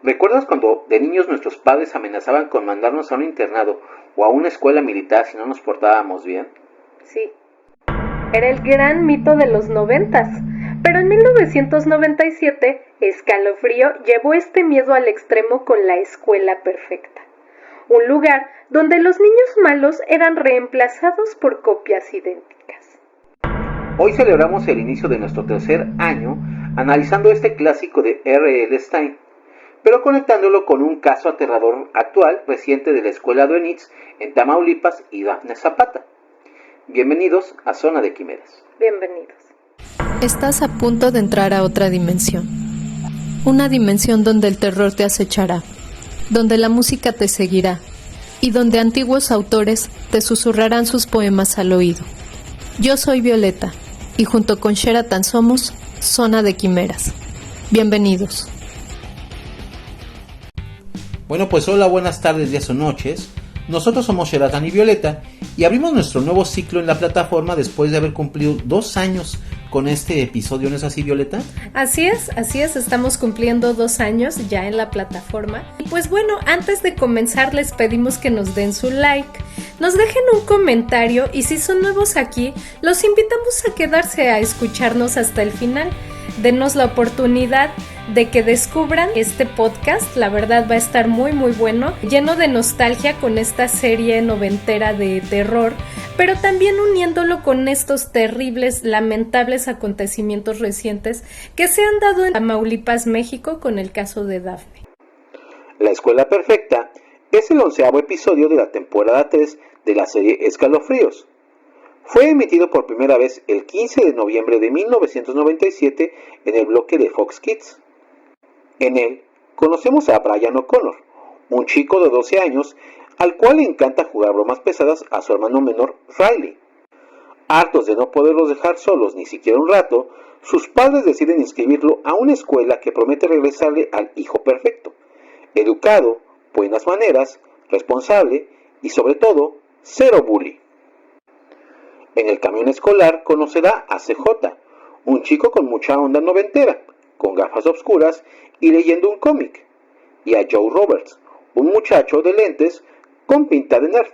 ¿Recuerdas cuando de niños nuestros padres amenazaban con mandarnos a un internado o a una escuela militar si no nos portábamos bien? Sí, era el gran mito de los 90s, pero en 1997 Escalofrío llevó este miedo al extremo con La Escuela Perfecta, un lugar donde los niños malos eran reemplazados por copias idénticas. Hoy celebramos el inicio de nuestro tercer año analizando este clásico de R.L. Stine, pero conectándolo con un caso aterrador actual reciente de la escuela de Onitz en Tamaulipas y Dafne Zapata. Bienvenidos a Zona de Quimeras. Bienvenidos. Estás a punto de entrar a otra dimensión. Una dimensión donde el terror te acechará, donde la música te seguirá y donde antiguos autores te susurrarán sus poemas al oído. Yo soy Violeta y junto con Sheratan somos Zona de Quimeras. Bienvenidos. Bueno, pues hola, buenas tardes, días o noches. Nosotros somos Sheratan y Violeta y abrimos nuestro nuevo ciclo en la plataforma después de haber cumplido 2 años con este episodio, ¿no es así, Violeta? Así es, estamos cumpliendo 2 años ya en la plataforma. Y pues bueno, antes de comenzar les pedimos que nos den su like, nos dejen un comentario y si son nuevos aquí, los invitamos a quedarse a escucharnos hasta el final. Denos la oportunidad de que descubran este podcast, la verdad va a estar muy bueno, lleno de nostalgia con esta serie noventera de terror, pero también uniéndolo con estos terribles, lamentables acontecimientos recientes que se han dado en Tamaulipas, México, con el caso de Dafne. La Escuela Perfecta es el 11º episodio de la temporada 3 de la serie Escalofríos. Fue emitido por primera vez el 15 de noviembre de 1997 en el bloque de Fox Kids. En él conocemos a Brian O'Connor, un chico de 12 años al cual le encanta jugar bromas pesadas a su hermano menor Riley. Hartos de no poderlos dejar solos ni siquiera un rato, sus padres deciden inscribirlo a una escuela que promete regresarle al hijo perfecto, educado, buenas maneras, responsable y sobre todo, cero bully. En el camión escolar conocerá a CJ, un chico con mucha onda noventera, con gafas oscuras y leyendo un cómic, y a Joe Roberts, un muchacho de lentes con pinta de nerd.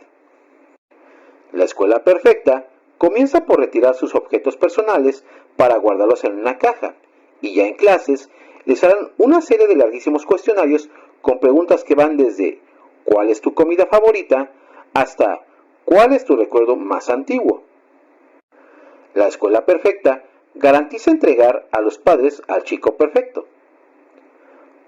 La Escuela Perfecta comienza por retirar sus objetos personales para guardarlos en una caja, y ya en clases les harán una serie de larguísimos cuestionarios con preguntas que van desde ¿cuál es tu comida favorita? Hasta ¿cuál es tu recuerdo más antiguo? La Escuela Perfecta garantiza entregar a los padres al chico perfecto.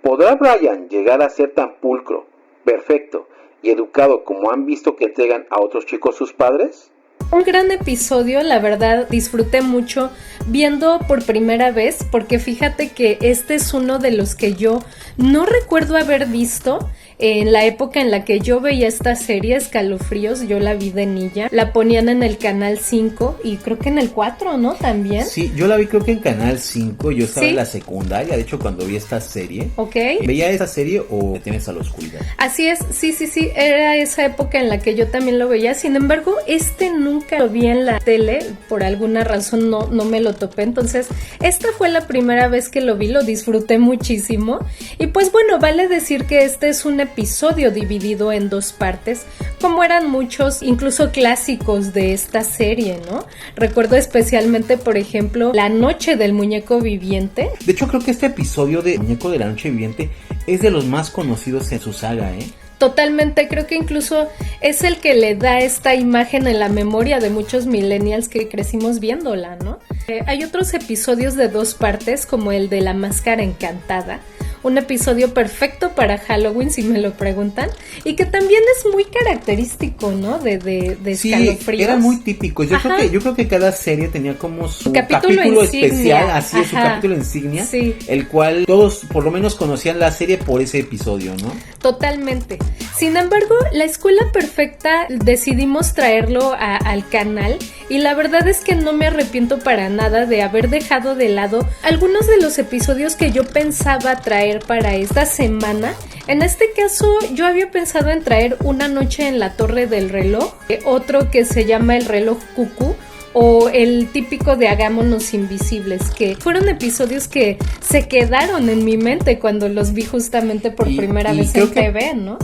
¿Podrá Brian llegar a ser tan pulcro, perfecto y educado como han visto que entregan a otros chicos sus padres? Un gran episodio, la verdad disfruté mucho viendo por primera vez, porque fíjate que este es uno de los que yo no recuerdo haber visto en la época en la que yo veía esta serie, Escalofríos. Yo la vi de niña, la ponían en el canal 5 y creo que en el 4, ¿no? También. Sí, yo la vi creo que en canal 5, yo estaba ¿Sí? En la secundaria, de hecho cuando vi esta serie. Ok. ¿Veía esa serie o Tienes a la Oscuridad? Así es, sí, era esa época en la que yo también lo veía, sin embargo, nunca lo vi en la tele, por alguna razón no me lo topé, entonces esta fue la primera vez que lo vi, lo disfruté muchísimo, y pues bueno, vale decir que este es un episodio dividido en 2 partes, como eran muchos, incluso clásicos de esta serie, ¿no? Recuerdo especialmente, por ejemplo, La Noche del Muñeco Viviente. De hecho, creo que este episodio de Muñeco de la Noche Viviente es de los más conocidos en su saga, ¿eh? Totalmente, creo que incluso es el que le da esta imagen en la memoria de muchos millennials que crecimos viéndola, ¿no? Hay otros episodios de 2 partes, como el de La Máscara Encantada, un episodio perfecto para Halloween, si me lo preguntan, y que también es muy característico, ¿no? De Escalofríos. Sí, era muy típico. Yo creo que cada serie tenía como su capítulo especial, así es, su Ajá. capítulo insignia, Sí. El cual todos por lo menos conocían la serie por ese episodio, ¿no? Totalmente. Sin embargo, La Escuela Perfecta decidimos traerlo al canal y la verdad es que no me arrepiento para nada de haber dejado de lado algunos de los episodios que yo pensaba traer para esta semana. En este caso, yo había pensado en traer Una Noche en la Torre del Reloj, otro que se llama El Reloj Cucú, o el típico de Hagámonos Invisibles, que fueron episodios que se quedaron en mi mente cuando los vi justamente por primera vez en TV, ¿no?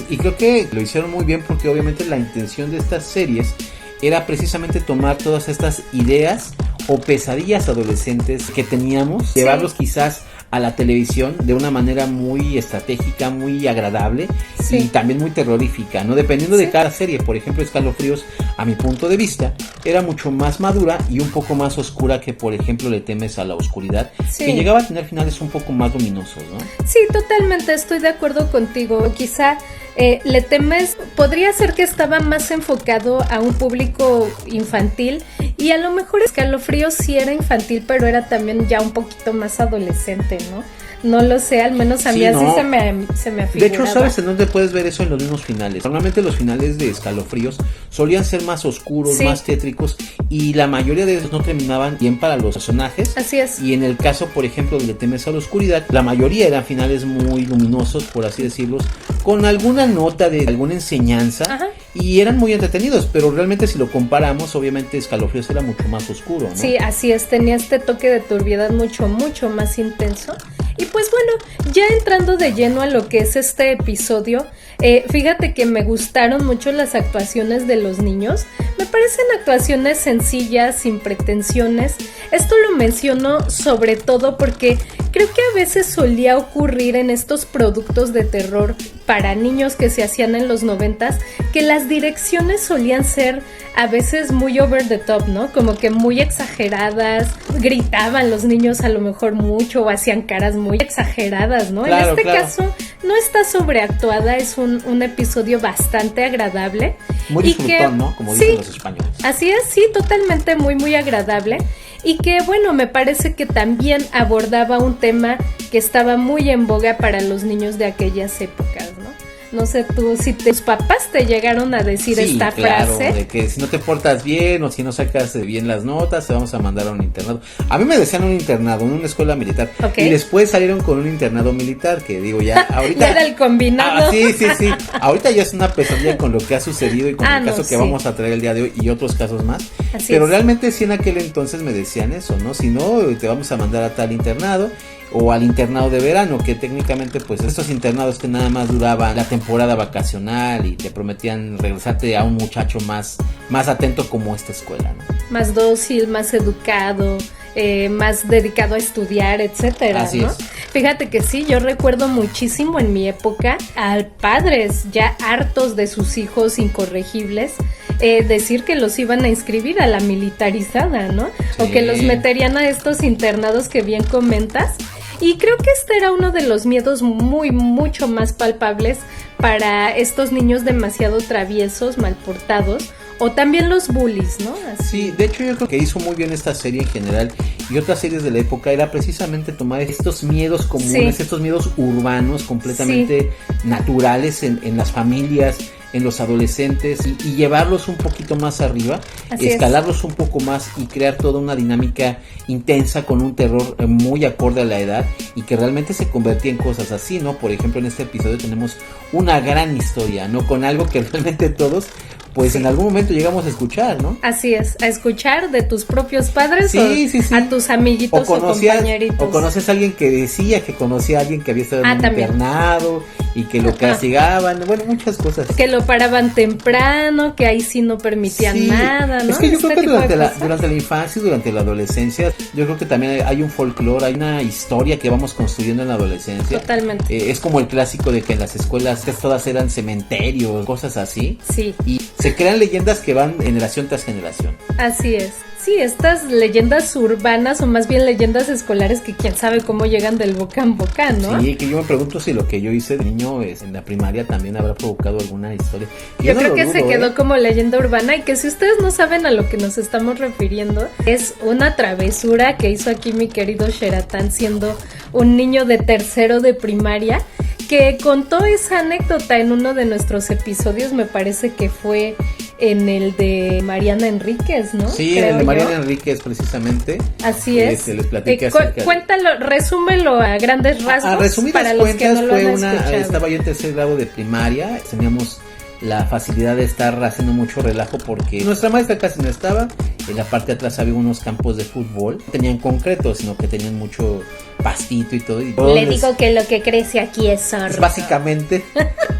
Y creo que lo hicieron muy bien porque obviamente la intención de estas series era precisamente tomar todas estas ideas o pesadillas adolescentes que teníamos, llevarlos quizás a la televisión de una manera muy estratégica, muy agradable y también muy terrorífica, ¿no? Dependiendo de cada serie. Por ejemplo, Escalofríos, a mi punto de vista, era mucho más madura y un poco más oscura que, por ejemplo, Le temes a la oscuridad, que llegaba a tener finales un poco más luminosos, ¿no? Sí, totalmente, estoy de acuerdo contigo. Quizá Le temes podría ser que estaba más enfocado a un público infantil, y a lo mejor Escalofríos sí era infantil, pero era también ya un poquito más adolescente, ¿no? No lo sé, al menos a mí así se me afiguraba. De hecho, ¿sabes en dónde puedes ver eso? En los mismos finales. Normalmente los finales de Escalofríos solían ser más oscuros, más tétricos, y la mayoría de ellos no terminaban bien para los personajes. Así es. Y en el caso, por ejemplo, de Le temes a la oscuridad, la mayoría eran finales muy luminosos, por así decirlo, con alguna nota de alguna enseñanza. Ajá. Y eran muy entretenidos, pero realmente si lo comparamos, obviamente Escalofríos era mucho más oscuro, ¿no? Sí, así es, tenía este toque de turbiedad mucho más intenso. Y pues bueno, ya entrando de lleno a lo que es este episodio, fíjate que me gustaron mucho las actuaciones de los niños. Me parecen actuaciones sencillas, sin pretensiones. Esto lo menciono sobre todo porque creo que a veces solía ocurrir en estos productos de terror para niños que se hacían en los 90s, que las direcciones solían ser a veces muy over the top, ¿no? Como que muy exageradas, gritaban los niños a lo mejor mucho o hacían caras muy exageradas, ¿no? Claro, en este caso no está sobreactuada, es un episodio bastante agradable. Muy disfrutón, ¿no? Como dicen los españoles. Así es, sí, totalmente muy agradable. Y que bueno, me parece que también abordaba un tema que estaba muy en boga para los niños de aquellas épocas, ¿no? No sé tú, si tus papás te llegaron a decir esta frase. De que si no te portas bien o si no sacas bien las notas, te vamos a mandar a un internado. A mí me decían un internado, en una escuela militar. Y después salieron con un internado militar, que digo ya, ahorita... ya era el combinado. Sí. Ahorita ya es una pesadilla con lo que ha sucedido y con el caso que vamos a traer el día de hoy y otros casos más. Pero realmente sí en aquel entonces me decían eso, ¿no? Si no, te vamos a mandar a tal internado. O al internado de verano, que técnicamente pues estos internados que nada más duraban la temporada vacacional y te prometían regresarte a un muchacho más atento como esta escuela, ¿no? Más dócil, más educado, más dedicado a estudiar, etcétera, Así ¿no? es. Fíjate que sí, yo recuerdo muchísimo en mi época a padres ya hartos de sus hijos incorregibles decir que los iban a inscribir a la militarizada, ¿no? Sí. O que los meterían a estos internados que bien comentas. Y creo que este era uno de los miedos mucho más palpables para estos niños demasiado traviesos, mal portados, o también los bullies, ¿no? Así. Sí, de hecho yo creo que hizo muy bien esta serie en general y otras series de la época era precisamente tomar estos miedos comunes, estos miedos urbanos completamente naturales en las familias, en los adolescentes y llevarlos un poquito más arriba, escalarlos un poco más y crear toda una dinámica intensa con un terror muy acorde a la edad y que realmente se convertía en cosas así, ¿no? Por ejemplo, en este episodio tenemos una gran historia, ¿no? Con algo que realmente todos pues en algún momento llegamos a escuchar, ¿no? Así es, a escuchar de tus propios padres o a tus amiguitos o compañeritos. O conoces a alguien que decía que conocía a alguien que había estado en un internado y que lo castigaban, bueno, muchas cosas. Que lo paraban temprano, que ahí sí no permitían nada, ¿no? Es que yo creo que durante la infancia y durante la adolescencia, yo creo que también hay un folclore, hay una historia que vamos construyendo en la adolescencia. Totalmente. Es como el clásico de que en las escuelas todas eran cementerios, cosas así. Sí. Y se crean leyendas que van generación tras generación. Así es. Sí, estas leyendas urbanas o más bien leyendas escolares que quién sabe cómo llegan del boca en boca, ¿no? Sí, que yo me pregunto si lo que yo hice de niño en la primaria también habrá provocado alguna historia. Yo creo que se quedó como leyenda urbana y que si ustedes no saben a lo que nos estamos refiriendo, es una travesura que hizo aquí mi querido Sheratán siendo un niño de tercero de primaria, que contó esa anécdota en uno de nuestros episodios, me parece que fue en el de Mariana Enríquez, ¿no? Sí, en el de Mariana Enríquez precisamente. Así es. Les platiqué cuéntalo, resúmelo a grandes rasgos. A resumidas para los cuentas, que no lo han escuchado. Estaba yo en tercer grado de primaria, teníamos la facilidad de estar haciendo mucho relajo porque nuestra maestra casi no estaba. En la parte de atrás había unos campos de fútbol, no tenían concreto, sino que tenían mucho pastito y todo. Y Le digo que lo que crece aquí es zorro. Básicamente,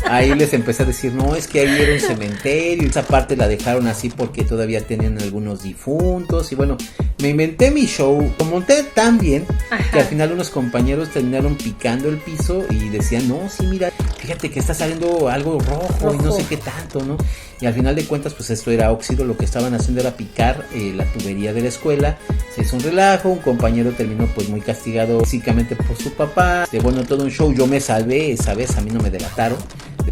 ahí les empecé a decir, no, es que ahí era un cementerio, y esa parte la dejaron así porque todavía tenían algunos difuntos, y bueno, me inventé mi show, lo monté tan bien, que al final unos compañeros terminaron picando el piso y decían, no, sí, mira, fíjate que está saliendo algo rojo y no sé qué tanto, ¿no? Y al final de cuentas, pues esto era óxido, lo que estaban haciendo era picar la tubería de la escuela. Se hizo un relajo, un compañero terminó pues muy castigado físicamente por su papá. Bueno, todo un show, yo me salvé, esa vez a mí no me delataron.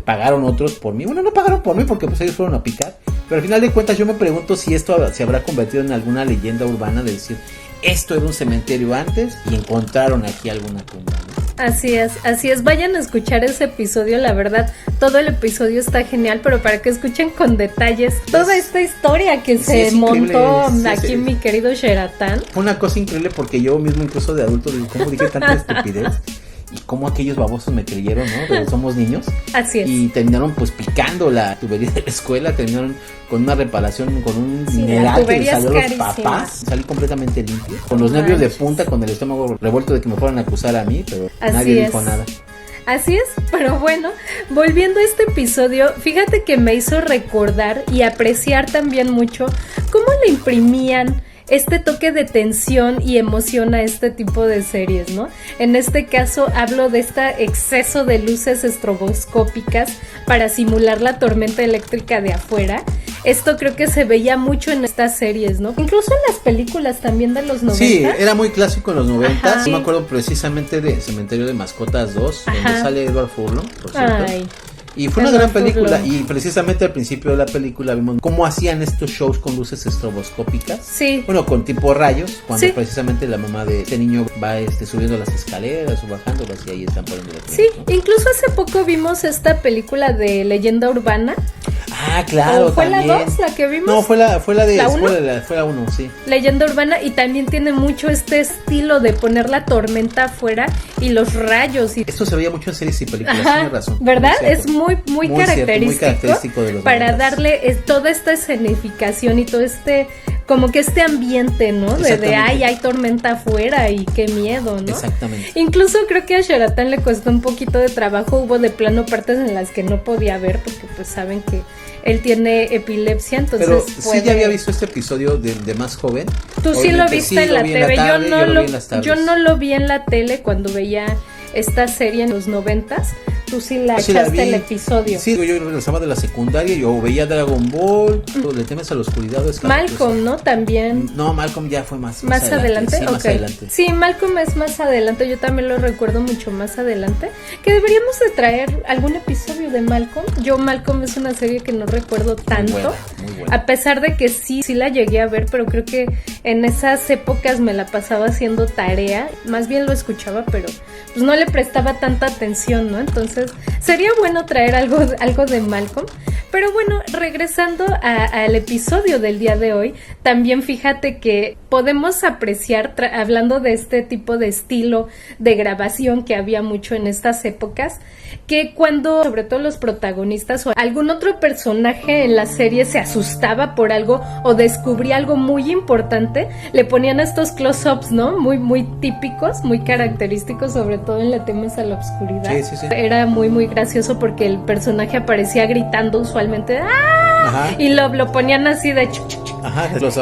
Pagaron otros por mí, bueno, no pagaron por mí porque pues ellos fueron a picar. Pero al final de cuentas yo me pregunto si esto se habrá convertido en alguna leyenda urbana de decir, esto era un cementerio antes y encontraron aquí alguna tumba, ¿no? Así es, vayan a escuchar ese episodio, la verdad, todo el episodio está genial, pero para que escuchen con detalles toda esta historia que se montó aquí mi querido Sheratán. Fue una cosa increíble porque yo mismo incluso de adulto digo, ¿cómo dije tanta estupidez? Y cómo aquellos babosos me creyeron, ¿no? Pero somos niños. Así es. Y terminaron pues picando la tubería de la escuela, terminaron con una reparación, con un mineral que les salió a los papás. Salí completamente limpio, con los nervios de punta, con el estómago revuelto de que me fueran a acusar a mí, pero nadie dijo nada. Así es, pero bueno, volviendo a este episodio, fíjate que me hizo recordar y apreciar también mucho cómo le imprimían este toque de tensión y emoción a este tipo de series, ¿no? En este caso hablo de este exceso de luces estroboscópicas para simular la tormenta eléctrica de afuera. Esto creo que se veía mucho en estas series, ¿no? Incluso en las películas también de los 90. Sí, era muy clásico en los 90. Sí. Me acuerdo precisamente de Cementerio de Mascotas 2, donde sale Edward Furlong, por cierto. Y fue una gran película, y precisamente al principio de la película vimos cómo hacían estos shows con luces estroboscópicas. Sí. Bueno, con tipo rayos, cuando precisamente la mamá de este niño va subiendo las escaleras o bajándolas y ahí están poniendo la Sí, ¿no? Incluso hace poco vimos esta película de Leyenda Urbana. Ah, claro, ¿O fue también. la 2 la que vimos? No, fue la de ¿La 1? Fue la 1, sí. Leyenda Urbana, y también tiene mucho este estilo de poner la tormenta afuera y los rayos. Esto se veía mucho en series y películas, tienes razón. ¿Verdad? Es muy característico, característico de los para darle toda esta escenificación y todo como que este ambiente, ¿no? De ay, hay tormenta afuera y qué miedo, ¿no? Exactamente. Incluso creo que a Sheratán le costó un poquito de trabajo, hubo de plano partes en las que no podía ver porque pues saben que él tiene epilepsia, entonces pero sí ya había visto este episodio de más joven. Tú sí lo viste en la TV, yo no lo vi en la tele cuando veía esta serie en los 90s. Tú sí la echaste el episodio. Sí, yo regresaba de la secundaria, yo veía Dragon Ball, Le temes a la oscuridad. Malcolm, ¿no? También. No, Malcolm ya fue más adelante. Sí, más adelante. Sí, Malcolm es más adelante, yo también lo recuerdo mucho más adelante. Que deberíamos de traer algún episodio de Malcolm. Malcolm es una serie que no recuerdo tanto. Muy buena. A pesar de que sí la llegué a ver, pero creo que en esas épocas me la pasaba haciendo tarea. Más bien lo escuchaba, pero pues no le prestaba tanta atención, ¿no? Entonces sería bueno traer algo de Malcolm. Pero bueno, regresando al episodio del día de hoy, también fíjate que podemos apreciar, hablando de este tipo de estilo de grabación que había mucho en estas épocas, que cuando sobre todo los protagonistas o algún otro personaje en la serie se asustaba por algo o descubría algo muy importante, le ponían estos close-ups, ¿no? Muy típicos, muy característicos, sobre todo en Le temes a la oscuridad. Sí. Era muy gracioso porque el personaje aparecía gritando usualmente ¡ah! Y lo ponían así de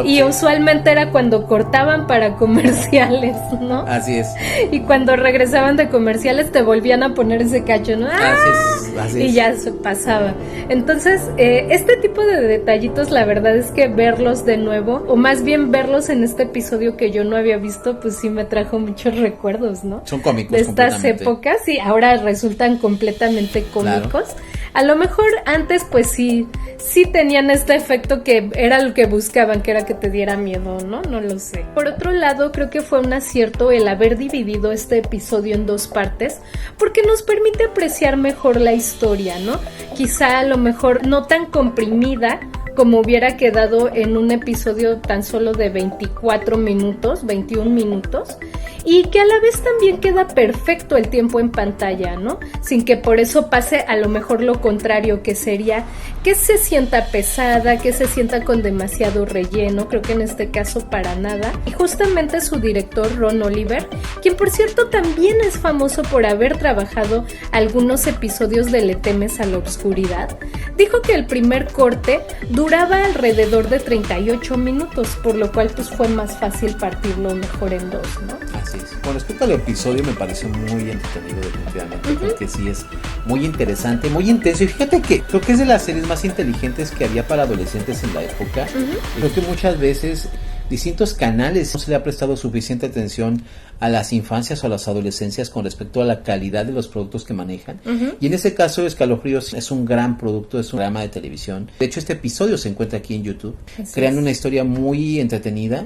y usualmente era cuando cortaban para comerciales, ¿no? Así es. Y cuando regresaban de comerciales te volvían a poner ese cacho, ¿no? Así y es. ya se pasaba. Entonces, este tipo de detallitos, la verdad es que verlos de nuevo, o más bien verlos en este episodio que yo no había visto, pues sí me trajo muchos recuerdos, ¿no? Son cómicos. De estas épocas, y ahora resultan completamente cómicos. Claro. A lo mejor antes pues sí tenían este efecto que era lo que buscaban, que era que te diera miedo, ¿no? No lo sé. Por otro lado, creo que fue un acierto el haber dividido este episodio en dos partes, porque nos permite apreciar mejor la historia, ¿no? Quizá a lo mejor no tan comprimida como hubiera quedado en un episodio tan solo de 24 minutos, 21 minutos. y que a la vez también queda perfecto el tiempo en pantalla, ¿no? Sin que por eso pase a lo mejor lo contrario, que sería que se sienta pesada, que se sienta con demasiado relleno. Creo que en este caso para nada. Y justamente su director Ron Oliver, quien por cierto también es famoso por haber trabajado algunos episodios de Le temes a la oscuridad, dijo que el primer corte duraba alrededor de 38 minutos, por lo cual pues fue más fácil partirlo mejor en dos, ¿no? Así es. Con respecto al episodio me pareció muy entretenido definitivamente, porque sí es muy interesante, muy intenso, y fíjate que creo que es de las series más inteligentes que había para adolescentes en la época. Creo que muchas veces distintos canales no se le ha prestado suficiente atención a las infancias o a las adolescencias con respecto a la calidad de los productos que manejan. Y en ese caso Escalofríos es un gran producto, es un programa de televisión. De hecho, este episodio se encuentra aquí en YouTube. Crean una historia muy entretenida,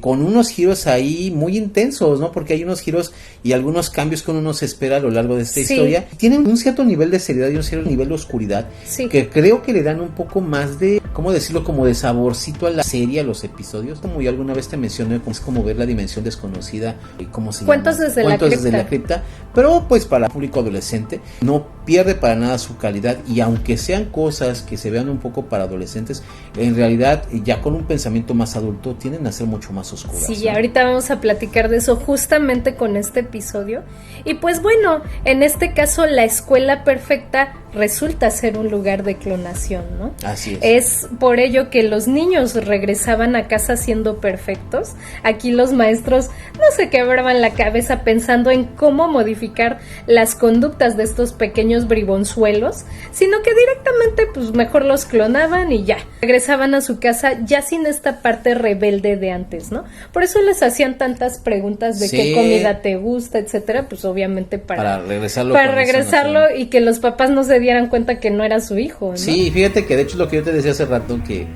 con unos giros ahí muy intensos, ¿no? Porque hay unos giros y algunos cambios que uno no se espera a lo largo de esta historia. Tienen un cierto nivel de seriedad y un cierto nivel de oscuridad que creo que le dan un poco más de, ¿cómo decirlo? Como de saborcito a la serie, a los episodios. Como ya alguna vez te mencioné, es como ver La Dimensión Desconocida, ¿cómo se llama? Cuentos desde la cripta. Pero pues para el público adolescente no pierde para nada su calidad, y aunque sean cosas que se vean un poco para adolescentes, en realidad ya con un pensamiento más adulto tienden a ser mucho más oscuras. Sí, ¿no? ahorita vamos a platicar de eso justamente con este episodio. Y pues bueno, en este caso La Escuela Perfecta resulta ser un lugar de clonación, ¿no? Así es. Es por ello que los niños regresaban a casa siendo perfectos. Aquí los maestros no se quebraban la cabeza pensando en cómo modificar las conductas de estos pequeños bribonzuelos, sino que directamente pues mejor los clonaban y ya, regresaban a su casa ya sin esta parte rebelde de antes, ¿no? Por eso les hacían tantas preguntas de qué comida te gusta, etcétera, pues obviamente para regresarlo y que los papás no se dieran cuenta que no era su hijo, ¿no? Sí, fíjate que de hecho lo que yo te decía hace rato, que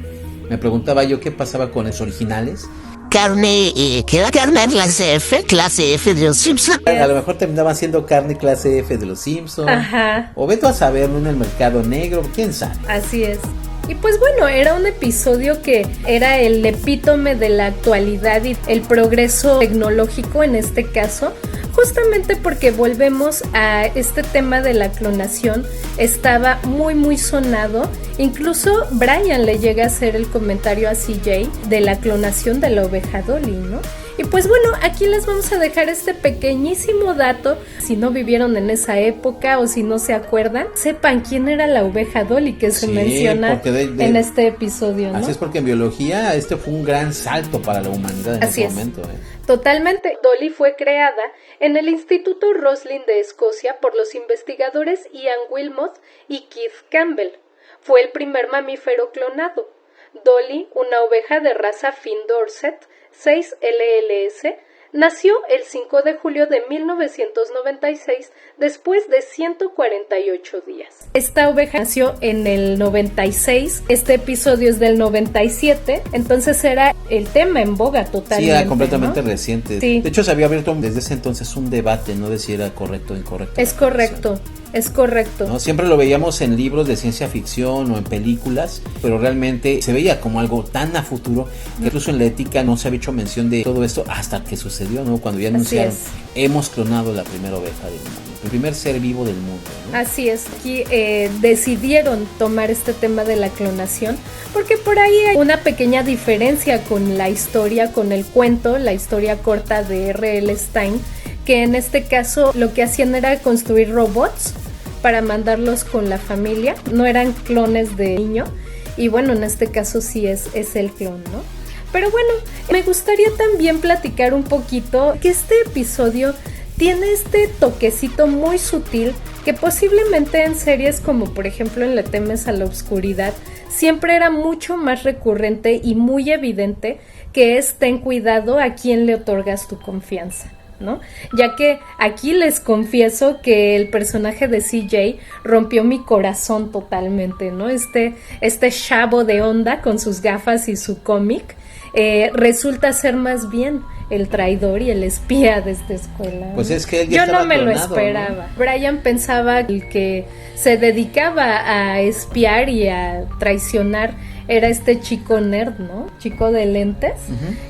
me preguntaba yo qué pasaba con los originales. Carne, ¿qué era carne clase F de los Simpsons? A lo mejor terminaban siendo carne clase F de los Simpsons. Ajá. O vete a saberlo en el mercado negro, quién sabe. Así es. Y pues bueno, era un episodio que era el epítome de la actualidad y el progreso tecnológico en este caso, justamente porque volvemos a este tema de la clonación. Estaba muy sonado, incluso Brian le llega a hacer el comentario a CJ de la clonación de la oveja Dolly, ¿no? Y pues bueno, aquí les vamos a dejar este pequeñísimo dato. Si no vivieron en esa época o si no se acuerdan, sepan quién era la oveja Dolly que se menciona en este episodio, ¿no? Así es, porque en biología este fue un gran salto para la humanidad en ese momento. Totalmente. Dolly fue creada en el Instituto Roslin de Escocia por los investigadores Ian Wilmot y Keith Campbell. Fue el primer mamífero clonado. Dolly, una oveja de raza Finn Dorset 6 LLS, nació el 5 de julio de 1996 después de 148 días. Esta oveja nació en el 96, este episodio es del 97, entonces era el tema en boga totalmente. Sí, era completamente reciente. Sí. De hecho, se había abierto desde ese entonces un debate, no de si era correcto o incorrecto. Es correcto. Es correcto. ¿No? Siempre lo veíamos en libros de ciencia ficción o en películas, pero realmente se veía como algo tan a futuro que incluso en la ética no se había hecho mención de todo esto hasta que sucedió, ¿no? Cuando ya anunciaron, hemos clonado la primera oveja del mundo, el primer ser vivo del mundo, ¿no? Así es, aquí decidieron tomar este tema de la clonación porque por ahí hay una pequeña diferencia con la historia, con el cuento, la historia corta de R.L. Stein, que en este caso lo que hacían era construir robots para mandarlos con la familia, no eran clones de niño, y bueno, en este caso sí es el clon, ¿no? Pero bueno, me gustaría también platicar un poquito que este episodio tiene este toquecito muy sutil que posiblemente en series como por ejemplo en Le temes a la oscuridad siempre era mucho más recurrente y muy evidente, que es ten cuidado a quién le otorgas tu confianza, ¿no? Ya que aquí les confieso que el personaje de CJ rompió mi corazón totalmente, ¿no? Este chavo de onda con sus gafas y su cómic resulta ser más bien el traidor y el espía de esta escuela. Pues es que él ya yo no me clonado, lo esperaba, ¿no? Brian pensaba que se dedicaba a espiar y a traicionar era este chico nerd, ¿no? Chico de lentes,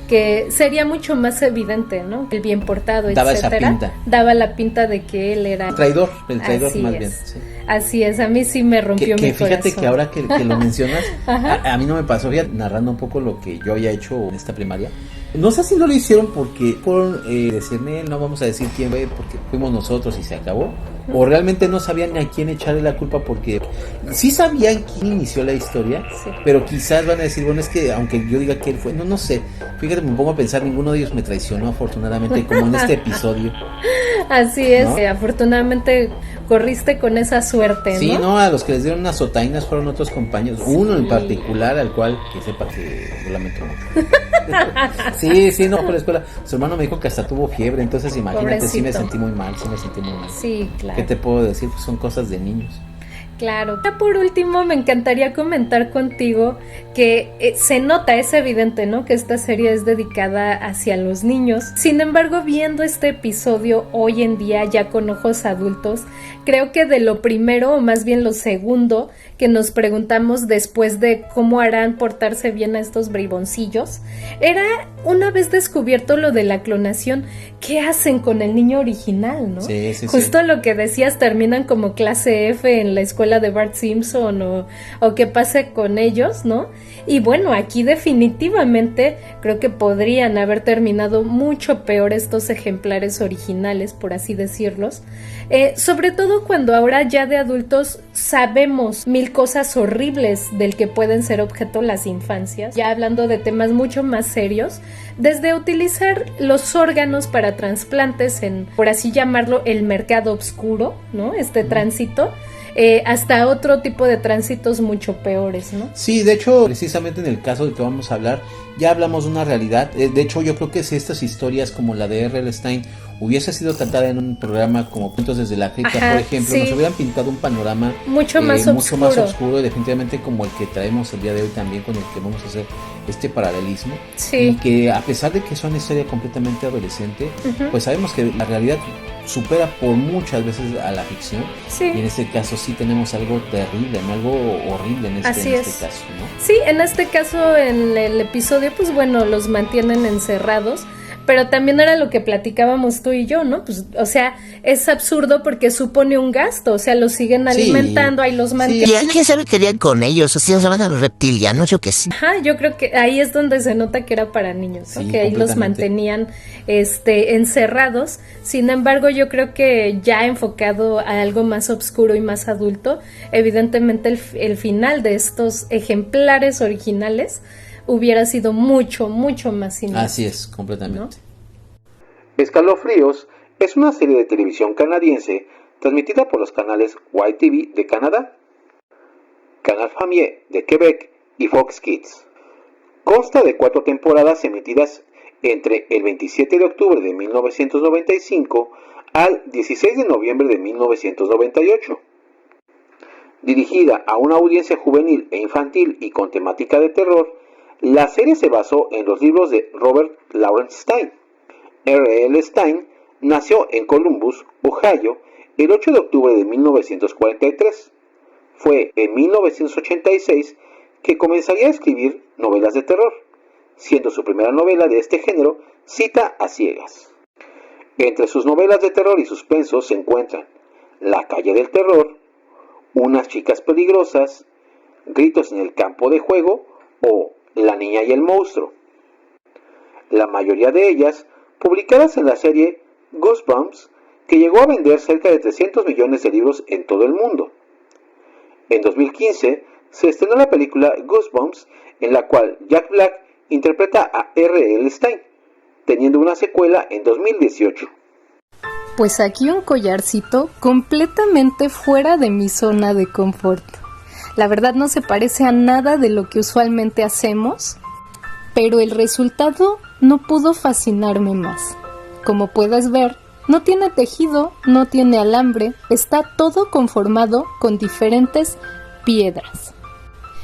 que sería mucho más evidente, ¿no? El bien portado, daba etcétera. Esa pinta. Daba la pinta de que él era... El traidor Así más es. bien. Sí. Así es, a mí sí me rompió mi corazón. Fíjate que ahora que lo mencionas, a mí no me pasó, fíjate, narrando un poco lo que yo había hecho en esta primaria. No sé si no lo hicieron porque por decirme, no vamos a decir quién fue, porque fuimos nosotros y se acabó. O realmente no sabían a quién echarle la culpa, porque sí sabían quién inició la historia, sí, pero quizás van a decir, bueno, es que aunque yo diga quién fue, no sé. Fíjate, me pongo a pensar, ninguno de ellos me traicionó afortunadamente, como en este episodio. Así es, ¿no? Afortunadamente corriste con esa suerte, ¿no? Sí, no, a los que les dieron unas sotainas fueron otros compañeros, uno en particular, al cual que sepa que lo lamento mucho. Sí, no, por la escuela. Su hermano me dijo que hasta tuvo fiebre, entonces imagínate, Pobrecito. sí me sentí muy mal. Sí, claro. ¿Qué te puedo decir? Pues son cosas de niños. Claro. Ya por último, me encantaría comentar contigo que se nota, es evidente, ¿no? Que esta serie es dedicada hacia los niños. Sin embargo, viendo este episodio hoy en día, ya con ojos adultos, creo que de lo primero, o más bien lo segundo, que nos preguntamos después de cómo harán portarse bien a estos briboncillos, era, una vez descubierto lo de la clonación, ¿qué hacen con el niño original, no? Sí. Justo lo que decías, terminan como clase F en la escuela de Bart Simpson o qué pase con ellos, ¿no? Y bueno, aquí definitivamente creo que podrían haber terminado mucho peor estos ejemplares originales, por así decirlos, sobre todo cuando ahora ya de adultos sabemos mil cosas horribles del que pueden ser objeto las infancias, ya hablando de temas mucho más serios, desde utilizar los órganos para trasplantes en, por así llamarlo, el mercado oscuro, ¿no? Este tránsito, hasta otro tipo de tránsitos mucho peores, ¿no? Sí, de hecho, precisamente en el caso del que vamos a hablar, ya hablamos de una realidad. De hecho, yo creo que si estas historias como la de R.L. Stein hubiese sido tratada en un programa como Cuentos desde la Cripta, por ejemplo, sí, nos hubieran pintado un panorama mucho más oscuro, y definitivamente como el que traemos el día de hoy también, con el que vamos a hacer este paralelismo. Sí. Y que a pesar de que es una historia completamente adolescente, pues sabemos que la realidad supera por muchas veces a la ficción. Sí. Y en este caso sí tenemos algo terrible, ¿no? Algo horrible en este caso, ¿no? Sí, en este caso, en el episodio, pues bueno, los mantienen encerrados, pero también era lo que platicábamos tú y yo, ¿no? Pues, o sea, es absurdo porque supone un gasto, o sea, los siguen alimentando, ahí los mantienen. Sí. ¿Y quién sabe qué harían con ellos? O sea, se van a los reptilianos, yo que sí. Ajá, yo creo que ahí es donde se nota que era para niños, ¿no? Sí, que ahí los mantenían encerrados. Sin embargo, yo creo que ya enfocado a algo más oscuro y más adulto, evidentemente el final de estos ejemplares originales hubiera sido mucho más siniestro. Así es, completamente. ¿No? Escalofríos es una serie de televisión canadiense transmitida por los canales YTV de Canadá, Canal Famille de Quebec y Fox Kids. Consta de 4 temporadas emitidas entre el 27 de octubre de 1995 al 16 de noviembre de 1998. Dirigida a una audiencia juvenil e infantil y con temática de terror, la serie se basó en los libros de Robert Lawrence Stein. R.L. Stein nació en Columbus, Ohio, el 8 de octubre de 1943. Fue en 1986 que comenzaría a escribir novelas de terror, siendo su primera novela de este género Cita a ciegas. Entre sus novelas de terror y suspenso se encuentran La calle del terror, Unas chicas peligrosas, Gritos en el campo de juego o La niña y el monstruo. La mayoría de ellas publicadas en la serie Goosebumps, que llegó a vender cerca de 300 millones de libros en todo el mundo. En 2015 se estrenó la película Goosebumps, en la cual Jack Black interpreta a R.L. Stein, teniendo una secuela en 2018. Pues aquí un collarcito completamente fuera de mi zona de confort. La verdad no se parece a nada de lo que usualmente hacemos, pero el resultado no pudo fascinarme más. Como puedes ver, no tiene tejido, no tiene alambre, está todo conformado con diferentes piedras.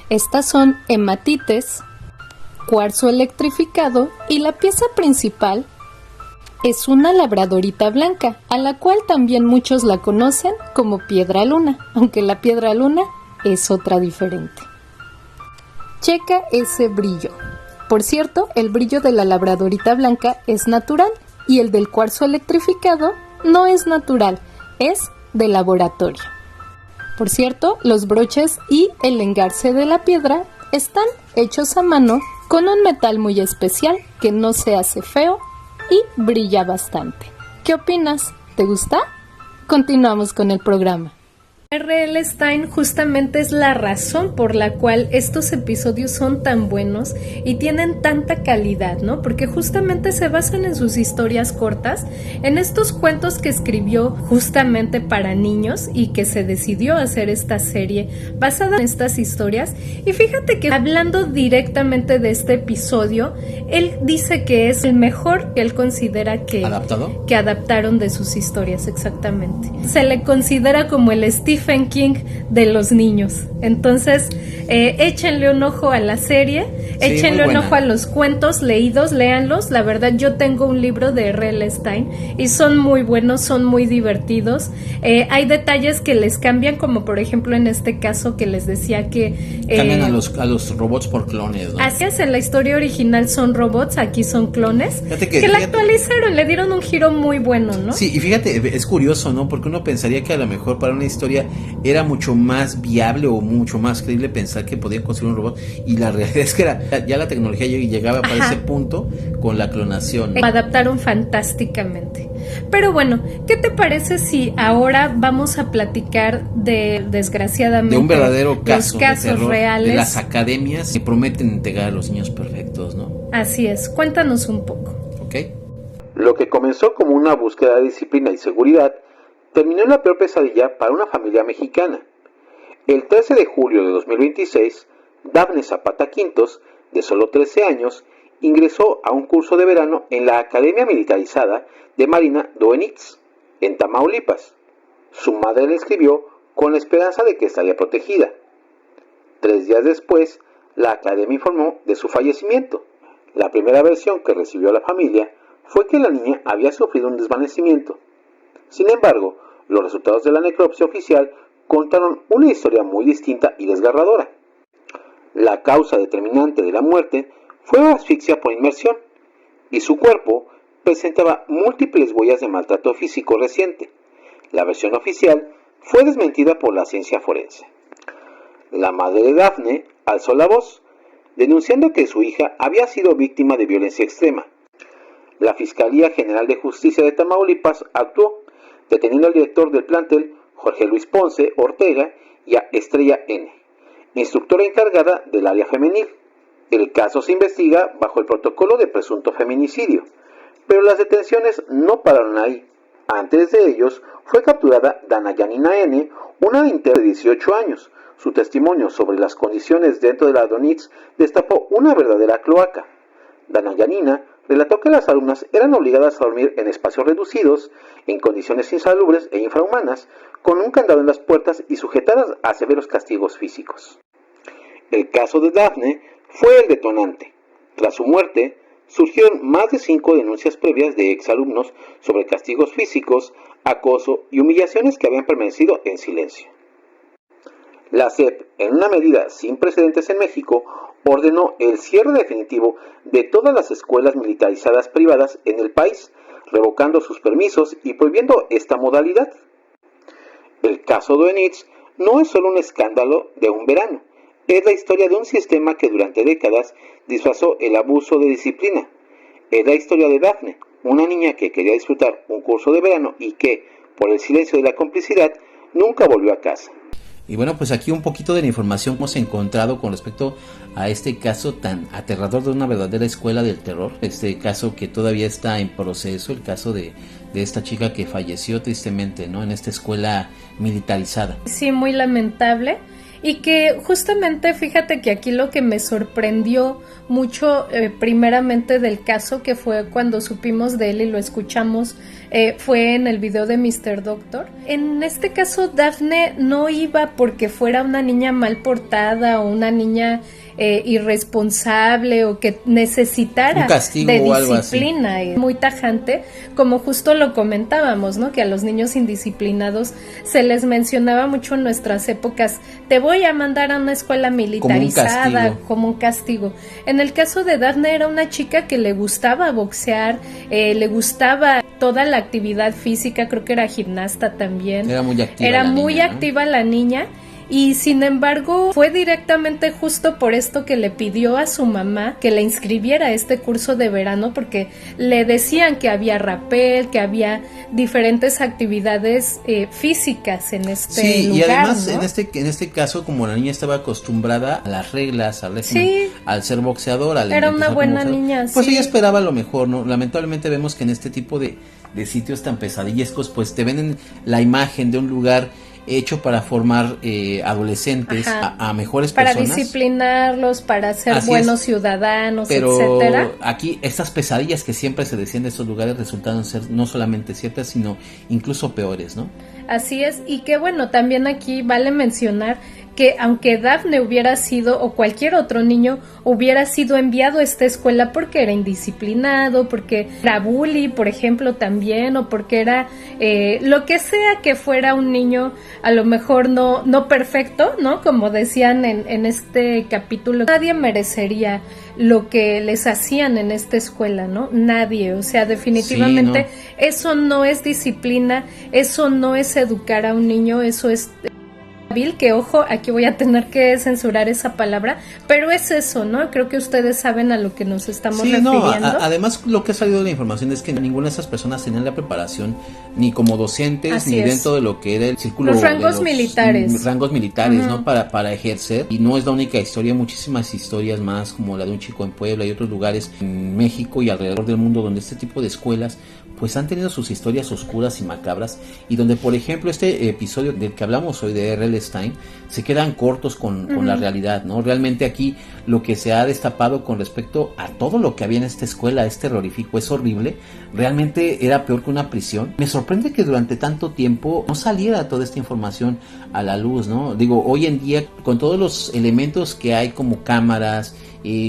Estas son hematites, cuarzo electrificado y la pieza principal es una labradorita blanca, a la cual también muchos la conocen como piedra luna, aunque la piedra luna es otra diferente. Checa ese brillo. Por cierto, el brillo de la labradorita blanca es natural y el del cuarzo electrificado no es natural, es de laboratorio. Por cierto, los broches y el engarce de la piedra están hechos a mano con un metal muy especial que no se hace feo y brilla bastante. ¿Qué opinas? ¿Te gusta? Continuamos con el programa. R.L. Stine justamente es la razón por la cual estos episodios son tan buenos y tienen tanta calidad, ¿no? Porque justamente se basan en sus historias cortas, en estos cuentos que escribió justamente para niños y que se decidió hacer esta serie basada en estas historias. Y fíjate que hablando directamente de este episodio, él dice que es el mejor que él considera que adaptaron de sus historias, exactamente. Se le considera como el Stephen King de los niños. Entonces, échenle un ojo a la serie, échenle un ojo a los cuentos leídos, léanlos. La verdad, yo tengo un libro de R.L. Stine y son muy buenos, son muy divertidos. Hay detalles que les cambian, como por ejemplo en este caso que les decía que cambian a los robots por clones, ¿no? Así es, en la historia original son robots, aquí son clones que la actualizaron, le dieron un giro muy bueno, ¿no? Sí, y fíjate, es curioso, ¿no? Porque uno pensaría que a lo mejor para una historia era mucho más viable o mucho más creíble pensar que podían construir un robot, y la realidad es que ya la tecnología llegaba para ese punto con la clonación, ¿no? Adaptaron fantásticamente. Pero bueno, ¿qué te parece si ahora vamos a platicar desgraciadamente, de un verdadero caso los casos de terror, reales de las academias que prometen entregar a los niños perfectos, ¿no? Así es, cuéntanos un poco. ¿Ok? Lo que comenzó como una búsqueda de disciplina y seguridad terminó en la peor pesadilla para una familia mexicana. El 13 de julio de 2026, Dafne Zapata Quintos, de solo 13 años, ingresó a un curso de verano en la Academia Militarizada de Marina Doenitz, en Tamaulipas. Su madre le escribió con la esperanza de que estaría protegida. 3 días después, la academia informó de su fallecimiento. La primera versión que recibió la familia fue que la niña había sufrido un desvanecimiento. Sin embargo, los resultados de la necropsia oficial contaron una historia muy distinta y desgarradora. La causa determinante de la muerte fue asfixia por inmersión, y su cuerpo presentaba múltiples huellas de maltrato físico reciente. La versión oficial fue desmentida por la ciencia forense. La madre de Dafne alzó la voz, denunciando que su hija había sido víctima de violencia extrema. La Fiscalía General de Justicia de Tamaulipas actuó, deteniendo al director del plantel, Jorge Luis Ponce Ortega, y a Estrella N., instructora encargada del área femenil. El caso se investiga bajo el protocolo de presunto feminicidio, pero las detenciones no pararon ahí. Antes de ellos fue capturada Dana Yanina N., una interna de 18 años. Su testimonio sobre las condiciones dentro de la Donitz destapó una verdadera cloaca. Dana Yanina relató que las alumnas eran obligadas a dormir en espacios reducidos, en condiciones insalubres e infrahumanas, con un candado en las puertas y sujetadas a severos castigos físicos. El caso de Dafne fue el detonante. Tras su muerte, surgieron más de 5 denuncias previas de exalumnos sobre castigos físicos, acoso y humillaciones que habían permanecido en silencio. La SEP, en una medida sin precedentes en México, ordenó el cierre definitivo de todas las escuelas militarizadas privadas en el país, revocando sus permisos y prohibiendo esta modalidad. El caso Doenitz no es solo un escándalo de un verano, es la historia de un sistema que durante décadas disfrazó el abuso de disciplina. Es la historia de Dafne, una niña que quería disfrutar un curso de verano y que, por el silencio de la complicidad, nunca volvió a casa. Y bueno, pues aquí un poquito de la información que hemos encontrado con respecto a este caso tan aterrador de una verdadera escuela del terror. Este caso que todavía está en proceso, el caso de esta chica que falleció tristemente, ¿no? En esta escuela militarizada. Sí, muy lamentable. Y que justamente, fíjate que aquí lo que me sorprendió mucho primeramente del caso, que fue cuando supimos de él y lo escuchamos, fue en el video de Mr. Doctor. En este caso, Dafne no iba porque fuera una niña mal portada o una niña irresponsable o que necesitara un castigo de o algo disciplina, muy tajante, como justo lo comentábamos, ¿no? Que a los niños indisciplinados se les mencionaba mucho en nuestras épocas, te voy a mandar a una escuela militarizada como un castigo. En el caso de Daphne era una chica que le gustaba boxear, le gustaba toda la actividad física, creo que era gimnasta también. Era muy activa Era la muy niña, ¿no? activa la niña. Y sin embargo fue directamente justo por esto que le pidió a su mamá que la inscribiera a este curso de verano, porque le decían que había rappel, que había diferentes actividades físicas en este lugar. Y además, ¿no? en este caso, como la niña estaba acostumbrada a las reglas, al régimen, Sí. al ser boxeadora, Era una buena niña, pues sí. ella esperaba lo mejor, ¿no? Lamentablemente vemos que en este tipo de sitios tan pesadillescos, pues te venden la imagen de un lugar hecho para formar adolescentes a mejores para personas. Para disciplinarlos, para ser Así buenos es. ciudadanos, Pero etcétera. aquí estas pesadillas que siempre se decían de estos lugares resultaron ser no solamente ciertas, sino incluso peores, ¿no? Así es, y que bueno, también aquí vale mencionar que aunque Daphne hubiera sido, o cualquier otro niño hubiera sido enviado a esta escuela porque era indisciplinado, porque era bully, por ejemplo, también, o porque era lo que sea que fuera un niño, a lo mejor no perfecto, ¿no? Como decían en este capítulo, nadie merecería lo que les hacían en esta escuela, ¿no? Nadie, o sea, definitivamente sí, ¿no? Eso no es disciplina, eso no es educar a un niño, eso es... que ojo, aquí voy a tener que censurar esa palabra, pero es eso, ¿no? Creo que ustedes saben a lo que nos estamos refiriendo. No, además lo que ha salido de la información es que ninguna de esas personas tenían la preparación ni como docentes, Así ni es. dentro de lo que era el círculo Los rangos de los militares. rangos militares, ¿no? Para ejercer. Y no es la única historia, muchísimas historias más, como la de un chico en Puebla y otros lugares en México y alrededor del mundo donde este tipo de escuelas pues han tenido sus historias oscuras y macabras, y donde por ejemplo este episodio del que hablamos hoy de R.L. Stine se quedan cortos con la realidad, ¿no? Realmente aquí lo que se ha destapado con respecto a todo lo que había en esta escuela es terrorífico, es horrible, realmente era peor que una prisión. Me sorprende que durante tanto tiempo no saliera toda esta información a la luz, ¿no? Digo, hoy en día con todos los elementos que hay como cámaras,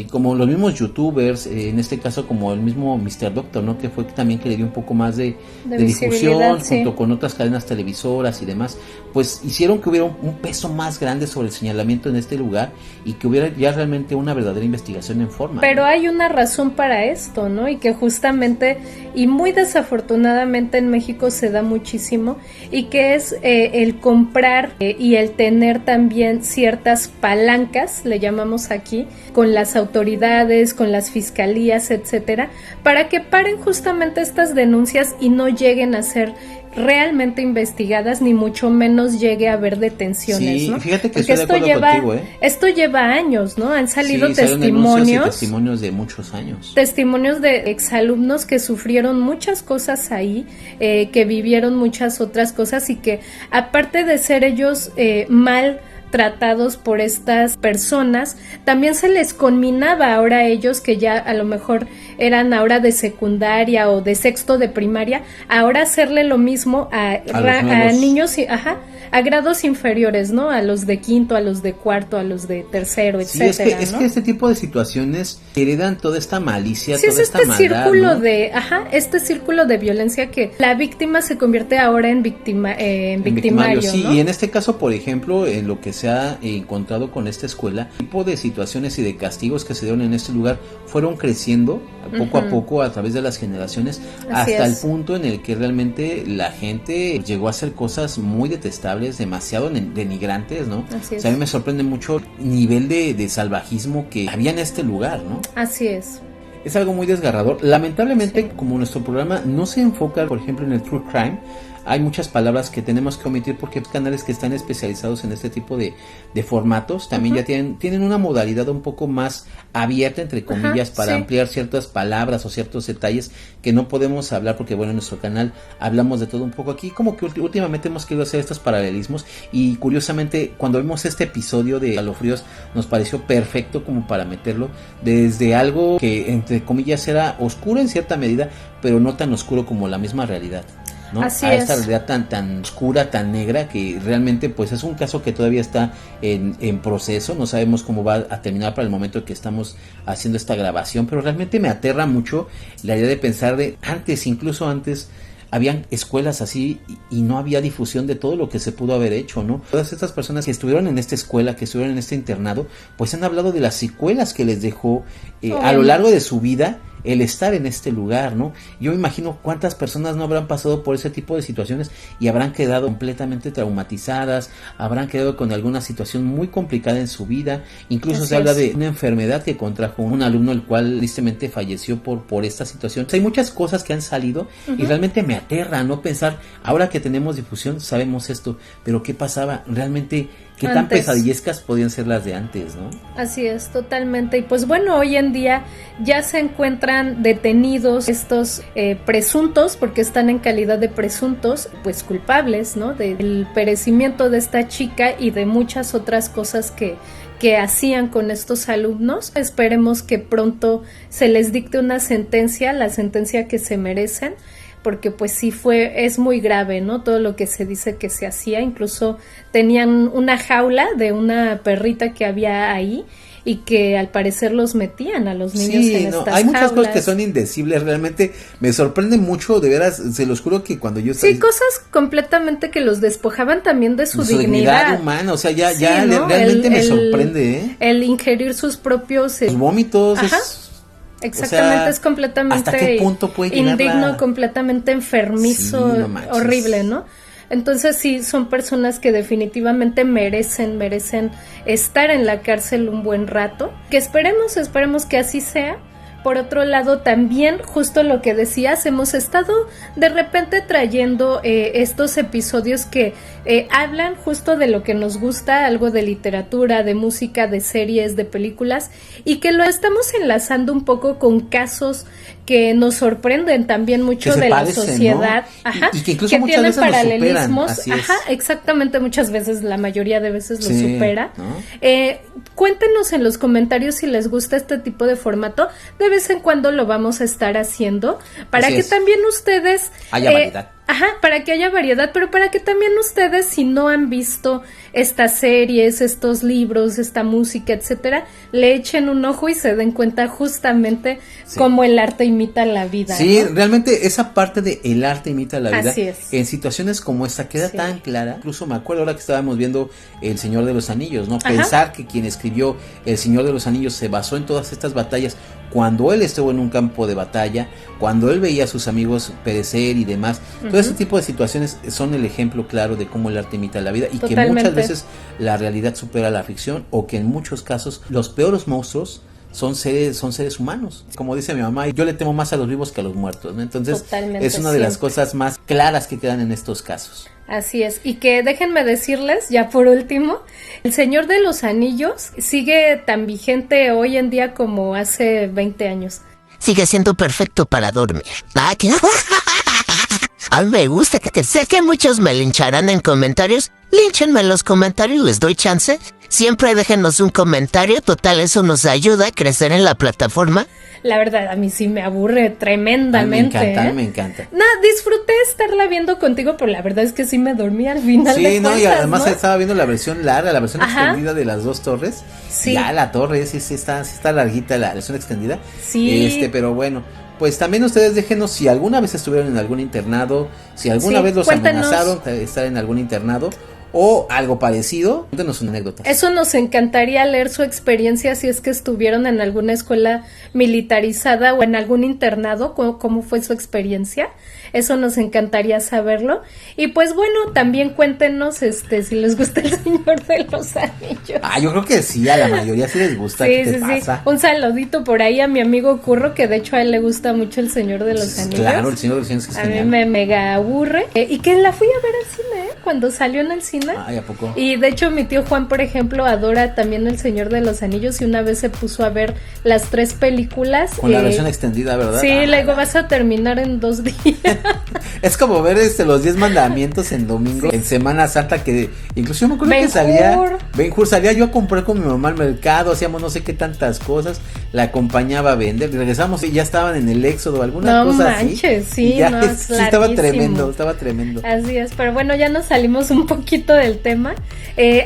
como los mismos youtubers, en este caso como el mismo Mr. Doctor, ¿no? Que fue también que le dio un poco más de difusión, sí, junto con otras cadenas televisoras y demás, pues hicieron que hubiera un peso más grande sobre el señalamiento en este lugar y que hubiera ya realmente una verdadera investigación en forma. Pero ¿no? hay una razón para esto, ¿no? Y que justamente, y muy desafortunadamente en México se da muchísimo, y que es el comprar y el tener también ciertas palancas, le llamamos aquí, con las autoridades, con las fiscalías, etcétera, para que paren justamente estas denuncias y no lleguen a ser realmente investigadas, ni mucho menos llegue a haber detenciones, sí, ¿no? Fíjate que porque estoy de acuerdo contigo, esto lleva años, ¿no? Han salido testimonios y testimonios de muchos años. Testimonios de exalumnos que sufrieron muchas cosas ahí, que vivieron muchas otras cosas, y que aparte de ser ellos mal tratados por estas personas, también se les conminaba ahora a ellos, que ya a lo mejor eran ahora de secundaria o de sexto de primaria, ahora hacerle lo mismo a niños, a grados inferiores, ¿no? A los de quinto, a los de cuarto, a los de tercero, etcétera. Sí, es que este tipo de situaciones heredan toda esta malicia, sí, toda es esta maldad, círculo, ¿no? este círculo de violencia, que la víctima se convierte ahora en victimario, sí, ¿no? Y en este caso, por ejemplo, en lo que se ha encontrado con esta escuela, el tipo de situaciones y de castigos que se dieron en este lugar fueron creciendo poco a poco a través de las generaciones, hasta el punto en el que realmente la gente llegó a hacer cosas muy detestables, demasiado denigrantes, ¿no? O sea, a mí me sorprende mucho el nivel de salvajismo que había en este lugar, ¿no? Así es. Es algo muy desgarrador. Lamentablemente, como nuestro programa no se enfoca, por ejemplo, en el true crime, hay muchas palabras que tenemos que omitir porque hay canales que están especializados en este tipo de formatos también ya tienen una modalidad un poco más abierta, entre comillas, para ampliar ciertas palabras o ciertos detalles que no podemos hablar porque, bueno, en nuestro canal hablamos de todo un poco. Aquí como que últimamente hemos querido hacer estos paralelismos y curiosamente cuando vimos este episodio de Escalofríos nos pareció perfecto como para meterlo desde algo que, entre comillas, era oscuro en cierta medida, pero no tan oscuro como la misma realidad. ¿no? Así a esta es. realidad tan oscura, tan negra, que realmente pues es un caso que todavía está en proceso. No sabemos cómo va a terminar para el momento que estamos haciendo esta grabación, pero realmente me aterra mucho la idea de pensar de antes, incluso antes habían escuelas así y no había difusión de todo lo que se pudo haber hecho, ¿no? Todas estas personas que estuvieron en esta escuela, que estuvieron en este internado, pues han hablado de las secuelas que les dejó a lo largo de su vida el estar en este lugar, ¿no? Yo me imagino cuántas personas no habrán pasado por ese tipo de situaciones y habrán quedado completamente traumatizadas, habrán quedado con alguna situación muy complicada en su vida. Incluso Así se habla es. de una enfermedad que contrajo un alumno, el cual tristemente falleció por esta situación. O sea, hay muchas cosas que han salido y realmente me aterra, ¿no? Pensar, ahora que tenemos difusión, sabemos esto, pero ¿qué pasaba? Realmente, ¿qué tan Antes. pesadillescas podían ser las de antes, no? Así es, totalmente. Y pues bueno, hoy en día ya se encuentran detenidos estos presuntos, porque están en calidad de presuntos, pues culpables, ¿no? Del perecimiento de esta chica y de muchas otras cosas que hacían con estos alumnos. Esperemos que pronto se les dicte una sentencia, la sentencia que se merecen, porque pues sí es muy grave, ¿no? Todo lo que se dice que se hacía, incluso tenían una jaula de una perrita que había ahí y que al parecer los metían a los niños en estas hay muchas jaulas. cosas que son indecibles, realmente me sorprende mucho, de veras, se los juro que cuando yo Sí, cosas completamente que los despojaban también de su dignidad humana, o sea, ya Sí, ¿no? realmente me sorprende, ¿eh? El ingerir sus propios Los vómitos, Ajá. Exactamente, o sea, es completamente ¿hasta qué punto puede llegar indigno, completamente enfermizo, Sí, no manches. horrible, ¿no? Entonces sí, son personas que definitivamente merecen estar en la cárcel un buen rato, que esperemos que así sea. Por otro lado, también, justo lo que decías, hemos estado de repente trayendo estos episodios que hablan justo de lo que nos gusta, algo de literatura, de música, de series, de películas, y que lo estamos enlazando un poco con casos que nos sorprenden también mucho de la sociedad, ¿no? ajá, y que incluso que muchas tienen veces lo paralelismos, superan, ajá, exactamente, muchas veces, la mayoría de veces lo Sí, supera. ¿no? Cuéntenos en los comentarios si les gusta este tipo de formato. De vez en cuando lo vamos a estar haciendo para Así que es. también ustedes Haya variedad. Ajá, para que haya variedad, pero para que también ustedes, si no han visto estas series, estos libros, esta música, etcétera, le echen un ojo y se den cuenta justamente Sí. cómo el arte imita la vida. Sí, ¿no? realmente esa parte de el arte imita la vida. Así es. En situaciones como esta queda Sí. tan clara. Incluso me acuerdo ahora que estábamos viendo El Señor de los Anillos, ¿no? Ajá. Pensar que quien escribió El Señor de los Anillos se basó en todas estas batallas cuando él estuvo en un campo de batalla, cuando él veía a sus amigos perecer y demás. Todo ese tipo de situaciones son el ejemplo claro de cómo el arte imita la vida y que Totalmente. muchas veces la realidad supera la ficción, o que en muchos casos los peores monstruos son seres humanos. Como dice mi mamá, yo le temo más a los vivos que a los muertos, ¿no? Entonces Totalmente, es una de las siempre. cosas más claras que quedan en estos casos. Así es, y que déjenme decirles, ya por último, El Señor de los Anillos sigue tan vigente hoy en día como hace 20 años. Sigue siendo perfecto para dormir. Ah, ¿qué? A mí me gusta que sé que muchos me lincharán en comentarios. Línchenme en los comentarios, les doy chance. Siempre déjenos un comentario, total eso nos ayuda a crecer en la plataforma. La verdad, a mí sí me aburre tremendamente. A mí me encanta. No, disfruté estarla viendo contigo, pero la verdad es que sí me dormí al final de Sí, no, y cuentas, además ¿no? estaba viendo la versión larga, la versión Ajá. extendida de las dos torres. Sí. Ya la torre, sí está larguita la versión extendida. Sí. Pero bueno, pues también ustedes déjenos si alguna vez estuvieron en algún internado, si alguna Sí, vez los cuéntenos. amenazaron de estar en algún internado o algo parecido. Cuéntenos una anécdota. Eso nos encantaría leer su experiencia si es que estuvieron en alguna escuela militarizada o en algún internado, cómo fue su experiencia. Eso nos encantaría saberlo. Y pues bueno, también cuéntenos si les gusta El Señor de los Anillos. Yo creo que sí, a la mayoría sí les gusta. ¿Qué te pasa? Un saludito por ahí a mi amigo Curro, que de hecho a él le gusta mucho El Señor de los Anillos. Claro, El Señor de los Anillos es A mí genial. me mega aburre. Y que la fui a ver al cine, cuando salió en el cine. ¿A poco? Y de hecho mi tío Juan, por ejemplo, adora también El Señor de los Anillos y una vez se puso a ver las 3 películas. Con la versión extendida, ¿verdad? Sí, le digo, vas a terminar en 2 días. Es como ver los 10 mandamientos en domingo, en Semana Santa, que incluso yo me acuerdo que Ben-Hur salía yo a comprar con mi mamá al mercado, hacíamos no sé qué tantas cosas, la acompañaba a vender, regresamos y ya estaban en el éxodo, alguna cosa manches, así. Sí, ya, no, sí, estaba tremendo. Así es, pero bueno, ya nos salimos un poquito del tema.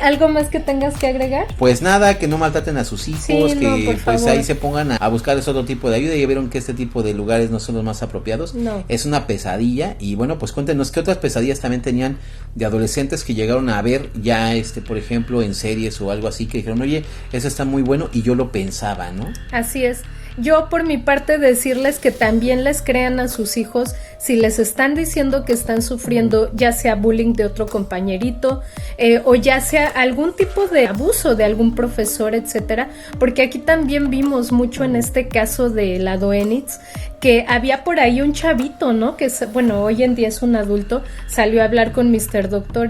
¿Algo más que tengas que agregar? Pues nada, que no maltraten a sus hijos, que pues ahí se pongan a buscar otro tipo de ayuda. Ya vieron que este tipo de lugares no son los más apropiados. No. Es una pesadilla. Y bueno, pues cuéntenos qué otras pesadillas también tenían de adolescentes que llegaron a ver ya por ejemplo, en series o algo así, que dijeron, oye, eso está muy bueno, y yo lo pensaba, ¿no? Así es. Yo por mi parte decirles que también les crean a sus hijos si les están diciendo que están sufriendo ya sea bullying de otro compañerito o ya sea algún tipo de abuso de algún profesor, etcétera, porque aquí también vimos mucho en este caso de la Doenitz que había por ahí un chavito, ¿no? Que bueno, hoy en día es un adulto, salió a hablar con Mr. Doctor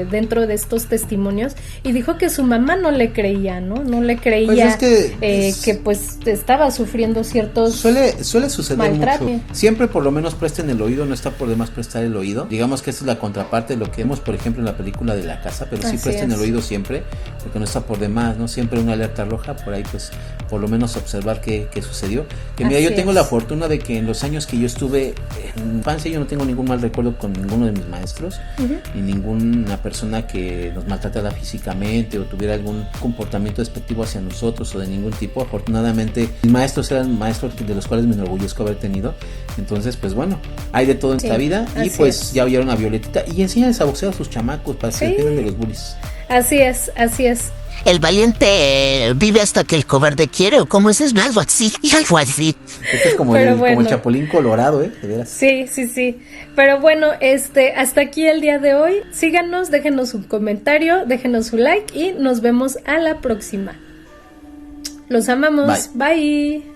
dentro de estos testimonios y dijo que su mamá no le creía, ¿no? No le creía pues que pues estaba sufriendo ciertos suele suceder maltrato. Mucho. Siempre por lo menos presten el oído, no está por demás prestar el oído. Digamos que esa es la contraparte de lo que vemos, por ejemplo, en la película de La Casa, pero sí presten el oído siempre, porque no está por demás, ¿no? Siempre una alerta roja, por ahí pues por lo menos observar qué sucedió. Que mira, yo tengo la fortuna de que en los años que yo estuve en infancia yo no tengo ningún mal recuerdo con ninguno de mis maestros, ni ninguna persona que nos maltratara físicamente o tuviera algún comportamiento despectivo hacia nosotros o de ningún tipo. Afortunadamente mis maestros eran maestros de los cuales me enorgullezco haber tenido. Entonces pues bueno, hay de todo en esta vida y pues ya oyeron a Violetita y enséñales a boxear a sus chamacos para que se entiendan de los bullies. Así es. El valiente vive hasta que el cobarde quiere, o como ese es algo así, algo así. Esto es como, como el Chapulín Colorado, de veras. Sí. Pero bueno, hasta aquí el día de hoy. Síganos, déjenos un comentario, déjenos su like y nos vemos a la próxima. Los amamos. Bye.